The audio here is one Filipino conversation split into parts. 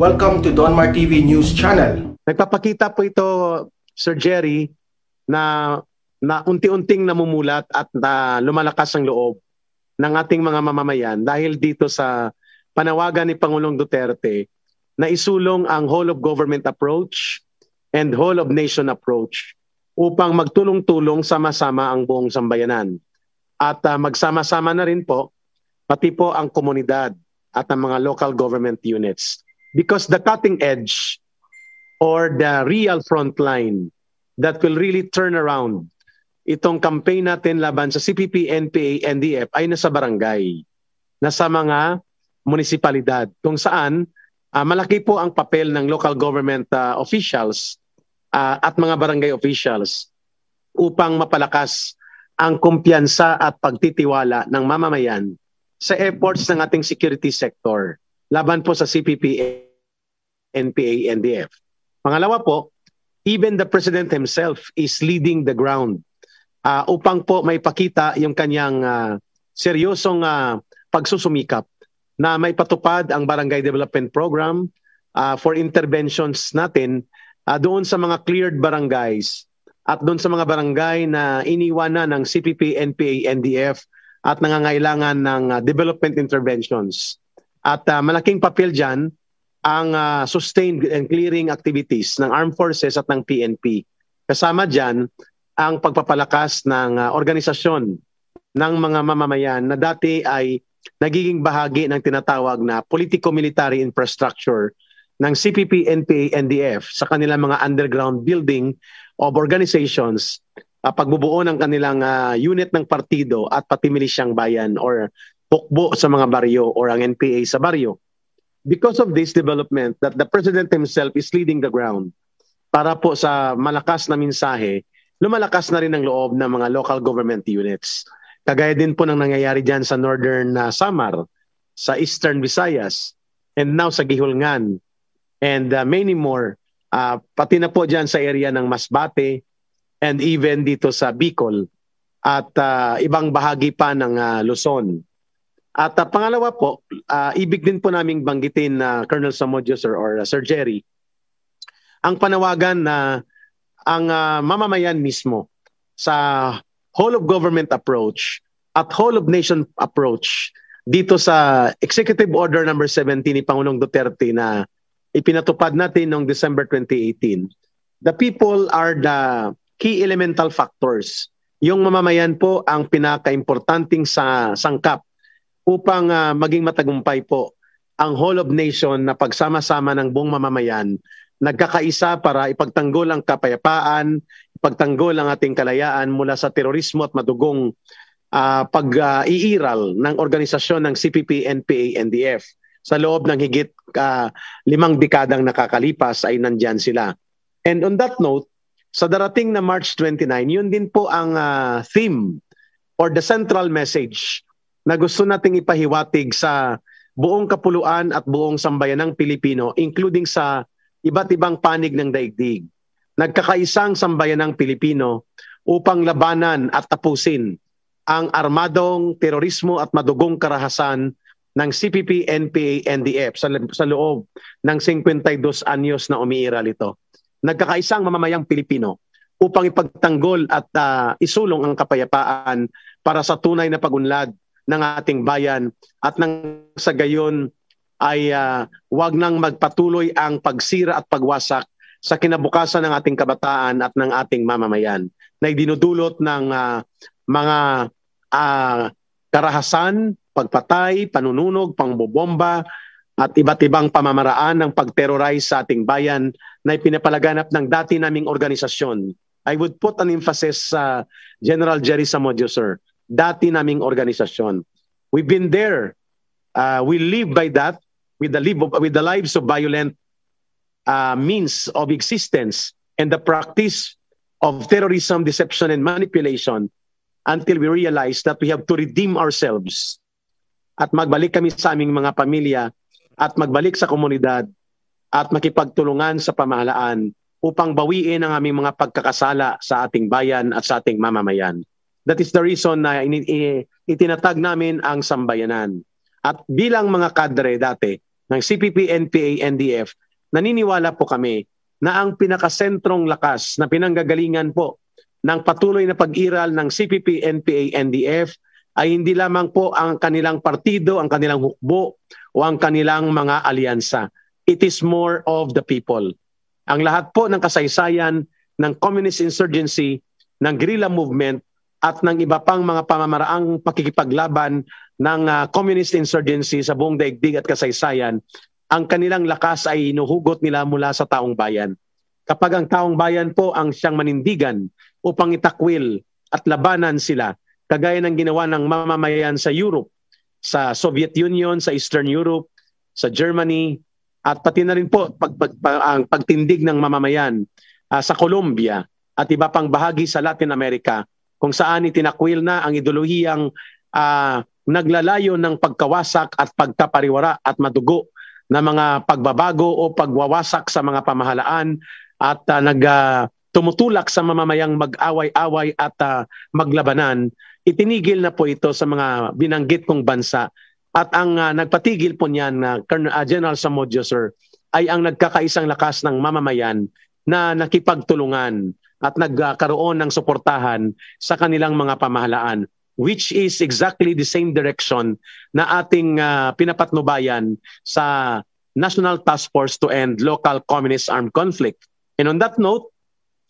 Welcome to Donmar TV News Channel. Nagpapakita po ito, Sir Jerry, na unti-unting namumulat at lumalakas ang loob ng ating mga mamamayan dahil dito sa panawagan ni Pangulong Duterte na isulong ang whole of government approach and whole of nation approach upang magtulong-tulong sama-sama ang buong sambayanan. At magsama-sama na rin po, pati po ang komunidad at ang mga local government units. Because the cutting edge or the real front line that will really turn around itong campaign natin laban sa CPP, NPA, NDF ay nasa barangay, nasa mga munisipalidad kung saan malaki po ang papel ng local government officials at mga barangay officials upang mapalakas ang kumpiyansa at pagtitiwala ng mamamayan sa efforts ng ating security sector laban po sa CPP, NPA, NDF. Pangalawa po, even the President himself is leading the ground upang po may pakita yung kanyang seryosong pagsusumikap na may patupad ang Barangay Development Program for interventions natin doon sa mga cleared barangays at doon sa mga barangay na iniwanan ng CPP, NPA, NDF at nangangailangan ng development interventions. At malaking papel dyan ang sustained and clearing activities ng Armed Forces at ng PNP. Kasama dyan ang pagpapalakas ng organisasyon ng mga mamamayan na dati ay nagiging bahagi ng tinatawag na politico-military infrastructure ng CPP, NPA, NDF sa kanilang mga underground building of organizations, pagbubuo ng kanilang unit ng partido at pati milisyang bayan or hukbo sa mga baryo or ang NPA sa baryo. Because of this development that the President himself is leading the ground para po sa malakas na mensahe, lumalakas na rin ang loob ng mga local government units. Kagaya din po ng nangyayari dyan sa Northern Samar, sa Eastern Visayas, and now sa Gihulngan, and many more. Pati na po dyan sa area ng Masbate, and even dito sa Bicol, at ibang bahagi pa ng Luzon. At pangalawa po, ibig din po naming banggitin na Colonel Zamudio sir or Sir Jerry, ang panawagan na ang mamamayan mismo sa whole of government approach at whole of nation approach dito sa Executive Order number 17 ni Pangulong Duterte na ipinatupad natin noong December 2018. The people are the key elemental factors. Yung mamamayan po ang pinaka-importanting sangkap upang maging matagumpay po ang whole of nation na pagsama-sama ng buong mamamayan, nagkakaisa para ipagtanggol ang kapayapaan, ipagtanggol ang ating kalayaan mula sa terorismo at madugong pag-iiral ng organisasyon ng CPP, NPA, NDF. Sa loob ng higit 5 dekadang nakakalipas ay nandyan sila. And on that note, sa darating na March 29, yun din po ang theme or the central message na gusto nating ipahiwatig sa buong kapuluan at buong sambayanang Pilipino, including sa iba't ibang panig ng daigdig. Nagkakaisang sambayanang Pilipino upang labanan at tapusin ang armadong terorismo at madugong karahasan ng CPP, NPA, NDF sa loob ng 52 anyos na umiiral ito. Nagkakaisang mamamayang Pilipino upang ipagtanggol at isulong ang kapayapaan para sa tunay na pagunlad ng ating bayan at nang sa gayon ay wag nang magpatuloy ang pagsira at pagwasak sa kinabukasan ng ating kabataan at ng ating mamamayan na dinudulot ng mga karahasan, pagpatay, panununog, pangbobomba at iba't ibang pamamaraan ng pag-terrorize sa ating bayan na ipinapalaganap ng dati naming organisasyon. I would put an emphasis sa General Jerry Zamudio sir. Dati naming organisasyon. We've been there. We live by that with the lives of violent means of existence and the practice of terrorism, deception, and manipulation until we realize that we have to redeem ourselves at magbalik kami sa aming mga pamilya at magbalik sa komunidad at makipagtulungan sa pamahalaan upang bawiin ang aming mga pagkakasala sa ating bayan at sa ating mamamayan. That is the reason na itinatag namin ang sambayanan. At bilang mga kadre dati, ng CPP, NPA, NDF, naniniwala po kami na ang pinakasentrong lakas na pinanggagalingan po ng patuloy na pag-iral ng CPP, NPA, NDF ay hindi lamang po ang kanilang partido, ang kanilang hukbo o ang kanilang mga alyansa. It is more of the people. Ang lahat po ng kasaysayan ng communist insurgency, ng guerrilla movement at ng iba pang mga pamamaraang pakikipaglaban ng communist insurgency sa buong daigdig at kasaysayan, ang kanilang lakas ay inuhugot nila mula sa taong bayan. Kapag ang taong bayan po ang siyang manindigan upang itakwil at labanan sila, kagaya ng ginawa ng mamamayan sa Europe, sa Soviet Union, sa Eastern Europe, sa Germany, at pati na rin po ang pagtindig ng mamamayan sa Colombia at iba pang bahagi sa Latin America, kung saan itinakwil na ang ideolohiyang naglalayo ng pagkawasak at pagkapariwara at madugo na mga pagbabago o pagwawasak sa mga pamahalaan at tumutulak sa mamamayang mag-away-away at maglabanan. Itinigil na po ito sa mga binanggit kong bansa. At ang nagpatigil po niyan, General Zamudio, sir, ay ang nagkakaisang lakas ng mamamayan na nakipagtulungan at nagkaroon ng suportahan sa kanilang mga pamahalaan, which is exactly the same direction na ating pinapatnubayan sa National Task Force to End Local Communist Armed Conflict. And on that note,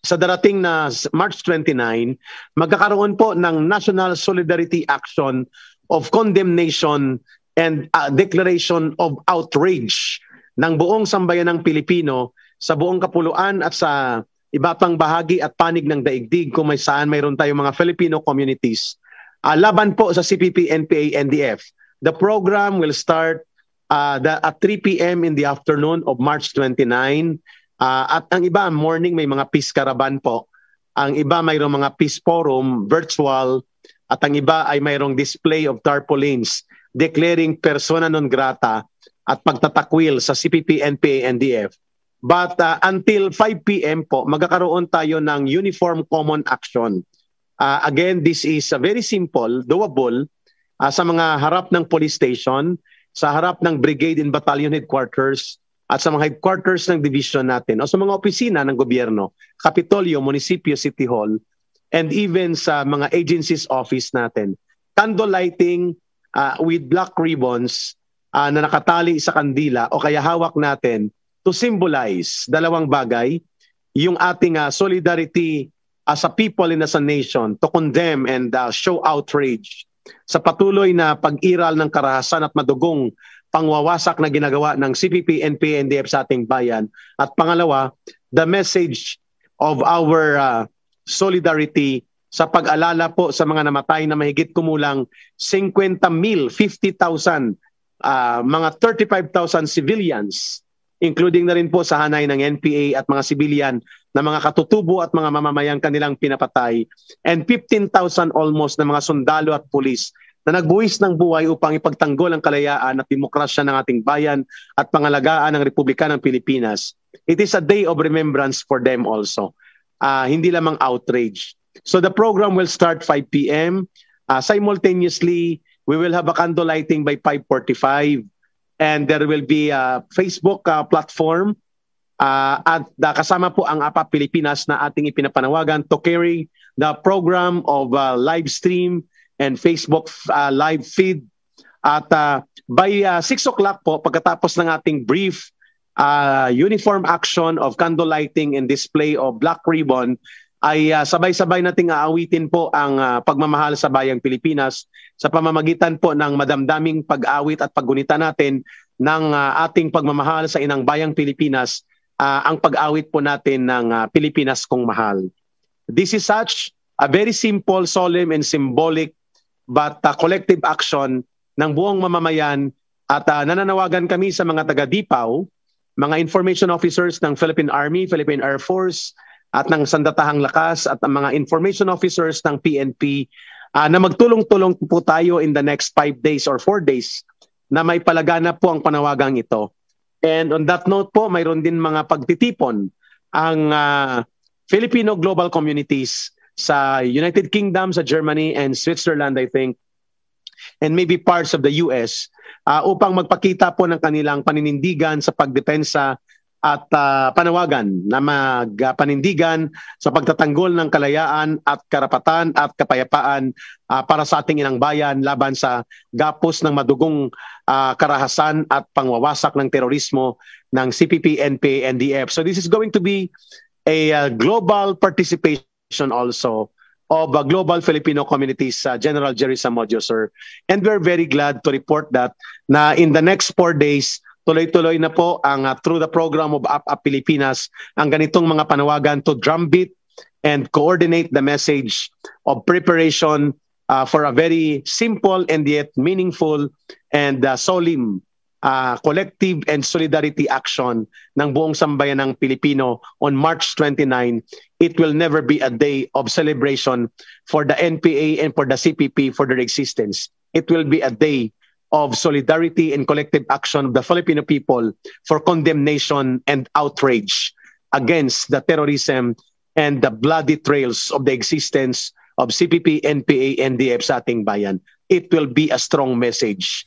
sa darating na March 29, magkakaroon po ng National Solidarity Action of Condemnation and Declaration of Outrage ng buong sambayanang Pilipino sa buong kapuluan at sa iba pang bahagi at panig ng daigdig kung may saan mayroon tayong mga Filipino communities. Laban po sa CPP, NPA, NDF. The program will start at 3 p.m. in the afternoon of March 29. At ang iba, morning may mga peace caravan po. Ang iba mayroong mga peace forum, virtual, at ang iba ay mayroong display of tarpaulins declaring persona non grata at pagtatakwil sa CPP, NPA, NDF. But until 5 p.m. po, magkakaroon tayo ng Uniform Common Action. Again, this is very simple, doable, sa mga harap ng police station, sa harap ng brigade and battalion headquarters, at sa mga headquarters ng division natin, o sa mga opisina ng gobyerno, Kapitolyo, Munisipyo, City Hall, and even sa mga agencies office natin. Candle lighting with black ribbons na nakatali sa kandila o kaya hawak natin to symbolize dalawang bagay, yung ating solidarity as a people and as a nation to condemn and show outrage sa patuloy na pag-iral ng karahasan at madugong pangwawasak na ginagawa ng CPP, NPA, NDF sa ating bayan. At pangalawa, the message of our solidarity sa pag-alala po sa mga namatay na mahigit kumulang 50,000, 50,000, mga 35,000 civilians, including na rin po sa hanay ng NPA at mga civilian na mga katutubo at mga mamamayang kanilang pinapatay, and 15,000 almost na mga sundalo at pulis na nagbuwis ng buhay upang ipagtanggol ang kalayaan at demokrasya ng ating bayan at pangalagaan ng Republika ng Pilipinas. It is a day of remembrance for them also. Hindi lamang outrage. So the program will start 5 p.m. Simultaneously, we will have a candle lighting by 5:45, and there will be a Facebook platform at kasama po ang APA Pilipinas na ating ipinapanawagan to carry the program of live stream and Facebook live feed. At by 6 o'clock po, pagkatapos ng ating brief uniform action of candle lighting and display of black ribbon, ay sabay-sabay nating aawitin po ang pagmamahal sa bayang Pilipinas sa pamamagitan po ng madamdaming pag-awit at paggunita natin ng ating pagmamahal sa inang bayang Pilipinas, ang pag-awit po natin ng Pilipinas kong mahal. This is such a very simple, solemn, and symbolic but collective action ng buong mamamayan at nananawagan kami sa mga taga-DIPAW, mga information officers ng Philippine Army, Philippine Air Force, at ng Sandatahang Lakas at ang mga information officers ng PNP na magtulong-tulong po tayo in the next 5 days or 4 days na may palaganap po ang panawagang ito. And on that note po, mayroon din mga pagtitipon ang Filipino global communities sa United Kingdom, sa Germany, and Switzerland, I think. and maybe parts of the US upang magpakita po ng kanilang paninindigan sa pagdepensa at panawagan na magpanindigan sa pagtatanggol ng kalayaan at karapatan at kapayapaan para sa ating inang bayan laban sa gapos ng madugong karahasan at pangwawasak ng terorismo ng CPP, NPA, NDF. So this is going to be a global participation also of global Filipino communities, General Jerry Zamudio, sir. And we're very glad to report that na in the next 4 days, tuloy-tuloy na po ang through the program of Up Pilipinas, ang ganitong mga panawagan to drumbeat and coordinate the message of preparation for a very simple and yet meaningful and solemn collective and solidarity action ng buong sambayan ng Pilipino on March 29. It will never be a day of celebration for the NPA and for the CPP for their existence. It will be a day of solidarity and collective action of the Filipino people for condemnation and outrage against the terrorism and the bloody trails of the existence of CPP, NPA, NDF sa ating bayan. It will be a strong message.